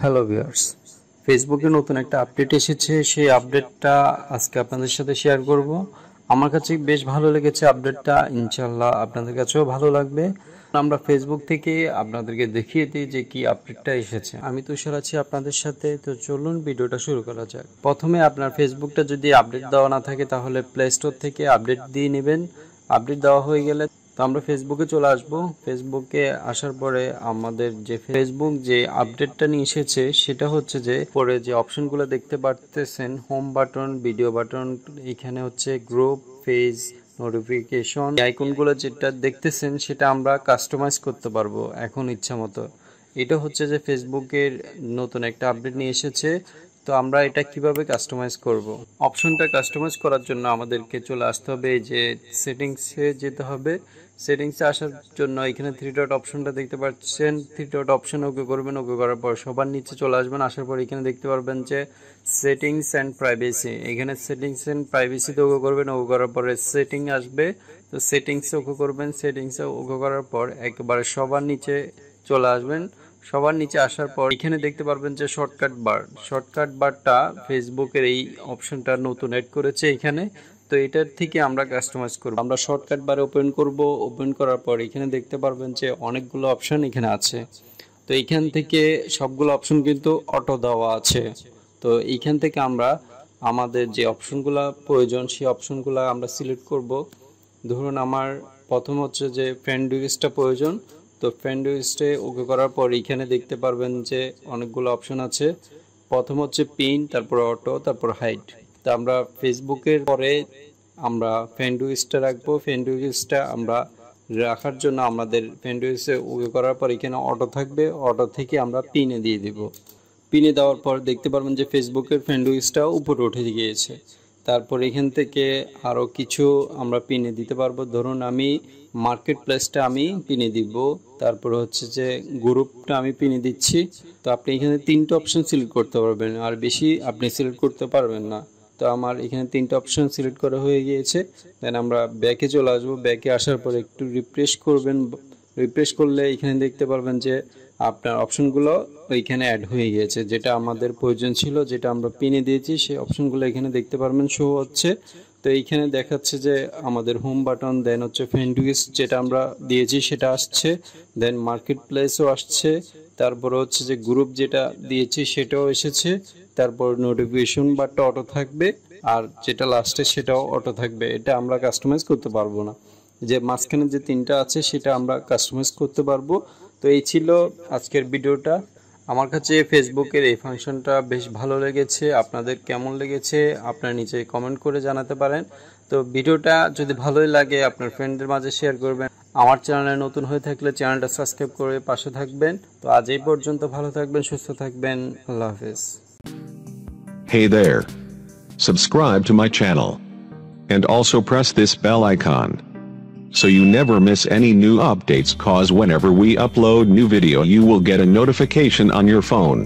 Hello viewers, ফেসবুকে নতুন একটা আপডেট এসেছে। সেই আপডেটটা আজকে আপনাদের সাথে শেয়ার করব। আমার কাছে বেশ ভালো লেগেছে আপডেটটা, ইনশাল্লাহ আপনাদের কাছেও ভালো লাগবে। আমরা ফেসবুক থেকে আপনাদেরকে দেখিয়ে দিই যে কি আপডেটটা এসেছে। আমি তুষার আছি আপনাদের সাথে, তো চলুন ভিডিওটা শুরু করা যাক। প্রথমে আপনার ফেসবুকটা যদি আপডেট দেওয়া না থাকে তাহলে প্লে স্টোর থেকে আপডেট দিয়ে নেবেন। আপডেট দেওয়া হয়ে গেলে তো আমরা ফেসবুকে চলে আসব। ফেসবুকে আসার পরে আমাদের যে ফেসবুক যে আপডেটটা নিয়ে এসেছে সেটা হচ্ছে যে পরে যে অপশনগুলো দেখতে পারতেছেন, হোম বাটন, ভিডিও বাটন, এখানে হচ্ছে গ্রুপ, পেজ, নোটিফিকেশন আইকনগুলো যেটা দেখতেছেন সেটা আমরা কাস্টমাইজ করতে পারবো এখন ইচ্ছা মতো। এটা হচ্ছে যে ফেসবুকের নতুন একটা আপডেট নিয়ে এসেছে। তো আমরা এটা কিভাবে কাস্টমাইজ করব? অপশনটা কাস্টমাইজ করার জন্য আমাদেরকে চলে আসতে হবে এই যে সেটিংসে যেতে হবে। সেটিংসে আসার জন্য এখানে থ্রি ডট অপশনটা দেখতে পাচ্ছেন, থ্রি ডট অপশন ওকে করবেন। ওকে করার পর সবার নিচে চলে আসবেন। আসার পর এখানে দেখতে পারবেন যে সেটিংস অ্যান্ড প্রাইভেসি, এখানে সেটিংস অ্যান্ড প্রাইভেসিতে ওকে করবেন। ওকে করার পরে সেটিং আসবে, তো সেটিংসে ওকে করবেন। সেটিংসে ওকে করার পর একেবারে সবার নিচে চলে আসবেন। সবার নিচে আসার পর এখানে দেখতে পারবেন যে শর্টকাট বারটা ফেসবুকের এই অপশনটা নতুন অ্যাড করেছে এখানে। তো এটার থেকে আমরা কাস্টমাইজ করব। আমরা শর্টকাট বার ওপেন করব। ওপেন করার পর এখানে দেখতে পারবেন যে অনেকগুলো অপশন এখানে আছে। তো এইখান থেকে সবগুলো অপশন কিন্তু অটো দেওয়া আছে। তো এইখান থেকে আমরা আমাদের যে অপশনগুলো প্রয়োজন সেই অপশনগুলো আমরা সিলেক্ট করব। ধরুন আমার প্রথম হচ্ছে যে ফ্রেন্ড রিকোয়েস্টটা প্রয়োজন। তো ফ্রেন্ড রিকোয়েস্টে ওকে করার পর এখানে দেখতে পারবেন যে অনেকগুলো অপশন আছে। প্রথম হচ্ছে পিন, তারপর অটো, তারপর হাইড। তো আমরা ফেসবুকের পরে আমরা ফ্রেন্ড রিকোয়েস্টটা রাখবো। ফ্রেন্ড রিকোয়েস্টটা আমরা রাখার জন্য আমাদের ফ্রেন্ড রিকোয়েস্টে ওকে করার পর এখানে অটো থাকবে। অটো থেকে আমরা পিনে দিয়ে দিব। পিনে দেওয়ার পর দেখতে পারবেন যে ফেসবুকের ফ্রেন্ড রিকোয়েস্টটা উপরে উঠে গিয়েছে। তারপর এখান থেকে আরও কিছু আমরা পিনে দিতে পারবো। ধরুন আমি মার্কেট প্লেসটা আমি পিনে দিব। তারপর হচ্ছে যে গ্রুপটা আমি পিনে দিচ্ছি। তো আপনি এখানে তিনটে অপশন সিলেক্ট করতে পারবেন, আর বেশি আপনি সিলেক্ট করতে পারবেন না। তো আমার এখানে তিনটে অপশন সিলেক্ট করা হয়ে গিয়েছে। দেন আমরা ব্যাকে চলে আসবো। ব্যাকে আসার পর একটু রিফ্রেশ করবেন। রিফ্রেশ করলে এখানে দেখতে পারবেন যে আপনার অপশনগুলো ওইখানে অ্যাড হয়ে গিয়েছে, যেটা আমাদের প্রয়োজন ছিল, যেটা আমরা পিনে দিয়েছি সেই অপশনগুলো এখানে দেখতে পারবেন শো হচ্ছে। তো এইখানে দেখাচ্ছে যে আমাদের হোম বাটন, দেন হচ্ছে ফ্রেন্ড রিকোয়েস্ট যেটা আমরা দিয়েছি সেটা আসছে, দেন মার্কেট প্লেসও আসছে, তারপর হচ্ছে যে গ্রুপ যেটা দিয়েছি সেটাও এসেছে, তারপর নোটিফিকেশন বারটা অটো থাকবে, আর যেটা লাস্টে সেটাও অটো থাকবে। এটা আমরা কাস্টমাইজ করতে পারবো না, যে মাঝখানে যে তিনটা আছে সেটা আমরা কাস্টমাইজ করতে পারবো। তো এই ছিল আজকের ভিডিওটা। আমার কাছে ফেসবুকের এই ফাংশনটা বেশ ভালো লেগেছে। আপনাদের কেমন লেগেছে আপনারা নিচে কমেন্ট করে জানাতে পারেন। তো ভিডিওটা যদি ভালোই লাগে আপনার ফ্রেন্ডদের মাঝে শেয়ার করবেন। আমার চ্যানেলে নতুন হয়ে থাকলে চ্যানেলটা সাবস্ক্রাইব করে পাশে থাকবেন। তো আজ এই পর্যন্ত, ভালো থাকবেন, সুস্থ থাকবেন, আল্লাহ হাফেজ। Hey there. Subscribe to my channel. And also press this bell icon, so you never miss any new updates, cause whenever we upload new video you will get a notification on your phone.